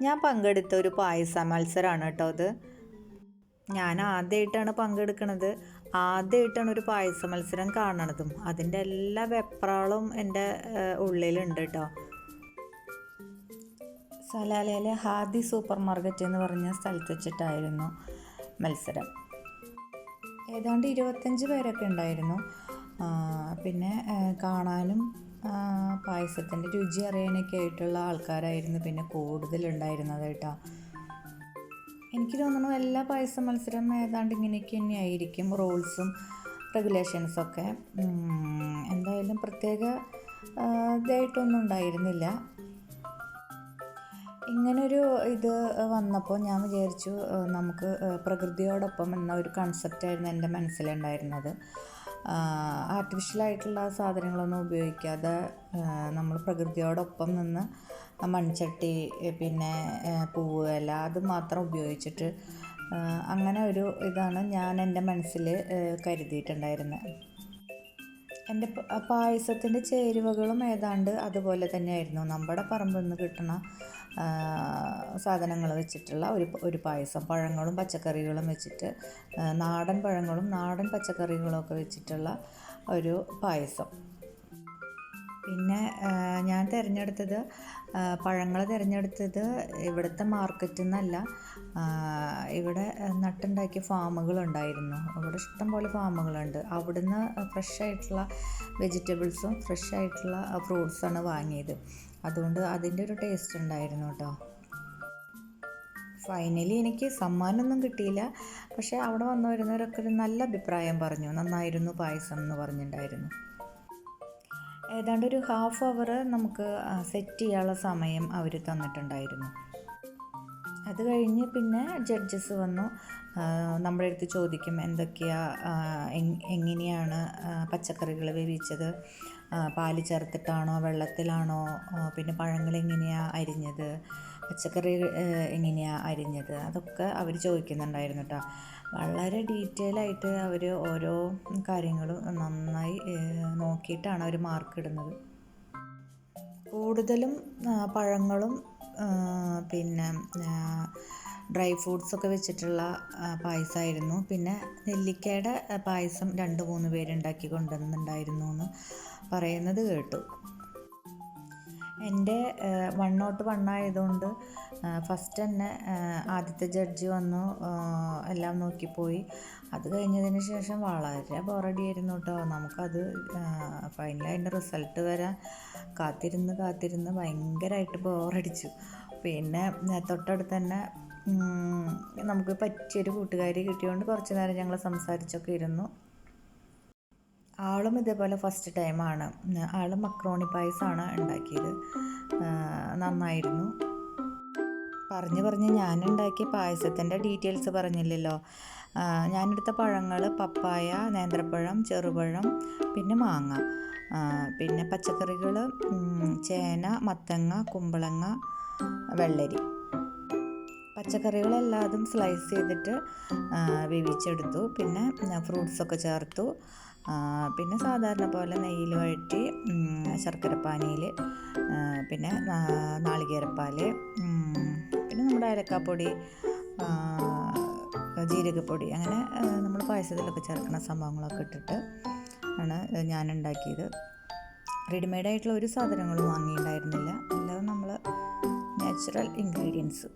ഞാൻ പങ്കെടുത്ത ഒരു പായസ മത്സരമാണ് കേട്ടോ അത്. ഞാൻ ആദ്യമായിട്ടാണ് പങ്കെടുക്കുന്നത്. ആദ്യമായിട്ടാണ് ഒരു പായസ മത്സരം കാണണതും. അതിൻ്റെ എല്ലാ വെപ്രാളും എൻ്റെ ഉള്ളിലുണ്ട് കേട്ടോ. സലാലയിലെ ഹാദി സൂപ്പർ മാർക്കറ്റ് എന്ന് പറഞ്ഞ സ്ഥലത്ത് വെച്ചിട്ടായിരുന്നു മത്സരം. ഏതാണ്ട് 25 പേരൊക്കെ ഉണ്ടായിരുന്നു. പിന്നെ കാണാനും പായസത്തിൻ്റെ രുചി അറിയാനൊക്കെ ആയിട്ടുള്ള ആൾക്കാരായിരുന്നു പിന്നെ കൂടുതലുണ്ടായിരുന്നത് കേട്ടോ. എനിക്ക് തോന്നുന്നു എല്ലാ പായസ മത്സരം ഏതാണ്ട് ഇങ്ങനെയൊക്കെ തന്നെയായിരിക്കും റൂൾസും റെഗുലേഷൻസൊക്കെ. എന്തായാലും പ്രത്യേക ഇതായിട്ടൊന്നും ഉണ്ടായിരുന്നില്ല. ഇങ്ങനൊരു ഇത് വന്നപ്പോൾ ഞാൻ വിചാരിച്ചു നമുക്ക് പ്രകൃതിയോടൊപ്പം എന്ന ഒരു കൺസെപ്റ്റായിരുന്നു എൻ്റെ മനസ്സിലുണ്ടായിരുന്നത്. ആർട്ടിഫിഷ്യലായിട്ടുള്ള സാധനങ്ങളൊന്നും ഉപയോഗിക്കാതെ നമ്മൾ പ്രകൃതിയോടൊപ്പം നിന്ന് മൺചട്ടി പിന്നെ പൂവ് ഇല അത് മാത്രം ഉപയോഗിച്ചിട്ട് അങ്ങനെ ഒരു ഇതാണ് ഞാൻ എൻ്റെ മനസ്സിൽ കരുതിയിട്ടുണ്ടായിരുന്നത്. എൻ്റെ പായസത്തിൻ്റെ ചേരുവകളും ഏതാണ്ട് അതുപോലെ തന്നെയായിരുന്നു. നമ്മുടെ പറമ്പിൽ നിന്ന് കിട്ടുന്ന സാധനങ്ങൾ വെച്ചിട്ടുള്ള ഒരു പായസം, പഴങ്ങളും പച്ചക്കറികളും വെച്ചിട്ട്, നാടൻ പഴങ്ങളും നാടൻ പച്ചക്കറികളും ഒക്കെ വെച്ചിട്ടുള്ള ഒരു പായസം. പിന്നെ ഞാൻ പഴങ്ങൾ തിരഞ്ഞെടുത്തത് ഇവിടുത്തെ മാർക്കറ്റിൽ നിന്നല്ല. ഇവിടെ നട്ടുണ്ടാക്കിയ ഫാമുകളുണ്ടായിരുന്നു. ഇവിടെ ഇഷ്ടംപോലെ ഫാമുകളുണ്ട്. അവിടുന്ന് ഫ്രഷായിട്ടുള്ള വെജിറ്റബിൾസും ഫ്രഷായിട്ടുള്ള ഫ്രൂട്ട്സാണ് വാങ്ങിയത്. അതുകൊണ്ട് അതിൻ്റെ ഒരു ടേസ്റ്റ് ഉണ്ടായിരുന്നു കേട്ടോ. ഫൈനലി എനിക്ക് സമ്മാനമൊന്നും കിട്ടിയില്ല. പക്ഷേ അവിടെ വന്നു വരുന്നവരൊക്കെ ഒരു നല്ല അഭിപ്രായം പറഞ്ഞു. നന്നായിരുന്നു പായസം എന്ന് പറഞ്ഞിട്ടുണ്ടായിരുന്നു. ഏതാണ്ട് ഒരു ഹാഫ് അവർ നമുക്ക് സെറ്റ് ചെയ്യാനുള്ള സമയം അവർ തന്നിട്ടുണ്ടായിരുന്നു. അത് കഴിഞ്ഞ് പിന്നെ ജഡ്ജസ് വന്നു. നമ്മുടെ അടുത്ത് ചോദിക്കും എങ്ങനെയാണ് പച്ചക്കറികൾ വേവിച്ചത്, പാല് ചേർത്തിട്ടാണോ വെള്ളത്തിലാണോ, പിന്നെ പഴങ്ങൾ എങ്ങനെയാണ് അരിഞ്ഞത്, പച്ചക്കറി എങ്ങനെയാണ് അരിഞ്ഞത്, അതൊക്കെ അവർ ചോദിക്കുന്നുണ്ടായിരുന്നു കേട്ടോ. വളരെ ഡീറ്റെയിൽ ആയിട്ട് അവർ ഓരോ കാര്യങ്ങളും നന്നായി നോക്കിയിട്ടാണ് അവർ മാർക്ക് ഇടുന്നത്. കൂടുതലും പഴങ്ങളും പിന്നെ ഡ്രൈ ഫ്രൂട്ട്സൊക്കെ വെച്ചിട്ടുള്ള പായസമായിരുന്നു. പിന്നെ നെല്ലിക്കയുടെ പായസം 2-3 പേരുണ്ടാക്കി കൊണ്ടുവന്നിട്ടുണ്ടായിരുന്നു എന്ന് പറയുന്നത് കേട്ടു. എൻ്റെ 1-1 ആയതുകൊണ്ട് ഫസ്റ്റ് തന്നെ ആദ്യത്തെ ജഡ്ജി വന്നു, എല്ലാം നോക്കിപ്പോയി. അത് കഴിഞ്ഞതിന് ശേഷം വളരെ ബോറടിയായിരുന്നു കേട്ടോ. നമുക്കത് ഫൈനലി അതിൻ്റെ റിസൾട്ട് വരാൻ കാത്തിരുന്ന് ഭയങ്കരമായിട്ട് ബോറടിച്ചു. പിന്നെ തൊട്ടടുത്ത് തന്നെ നമുക്ക് പറ്റിയൊരു കൂട്ടുകാരി കിട്ടിയതുകൊണ്ട് കുറച്ച് നേരം ഞങ്ങൾ സംസാരിച്ചൊക്കെ ഇരുന്നു. ആളും ഇതേപോലെ ഫസ്റ്റ് ടൈമാണ്. ആൾ മക്രോണി പായസമാണ് ഉണ്ടാക്കിയത്. നന്നായിരുന്നു. പറഞ്ഞ് ഞാനുണ്ടാക്കിയ പായസത്തിൻ്റെ ഡീറ്റെയിൽസ് പറഞ്ഞില്ലല്ലോ. ഞാനെടുത്ത പഴങ്ങൾ പപ്പായ, നേന്ത്രപ്പഴം, ചെറുപഴം, പിന്നെ മാങ്ങ, പിന്നെ പച്ചക്കറികൾ ചേന, മത്തങ്ങ, കുമ്പളങ്ങ, വെള്ളരി. പച്ചക്കറികളെല്ലാതും സ്ലൈസ് ചെയ്തിട്ട് വേവിച്ചെടുത്തു. പിന്നെ ഫ്രൂട്ട്സൊക്കെ ചേർത്തു. പിന്നെ സാധാരണ പോലെ നെയ്യിൽ വഴറ്റി ശർക്കരപ്പാനിയിൽ, പിന്നെ നാളികേരപ്പാൽ, പിന്നെ നമ്മുടെ ഏലക്കാപ്പൊടി, ജീരകപ്പൊടി, അങ്ങനെ നമ്മൾ പായസത്തിലൊക്കെ ചേർക്കുന്ന സംഭവങ്ങളൊക്കെ ഇട്ടിട്ട് ആണ് ഞാൻ ഉണ്ടാക്കിയത്. റെഡിമെയ്ഡായിട്ടുള്ള ഒരു സാധനങ്ങളും വാങ്ങിയിട്ടുണ്ടായിരുന്നില്ല. എല്ലാം നമ്മൾ നാച്ചുറൽ ഇൻഗ്രീഡിയൻസ്.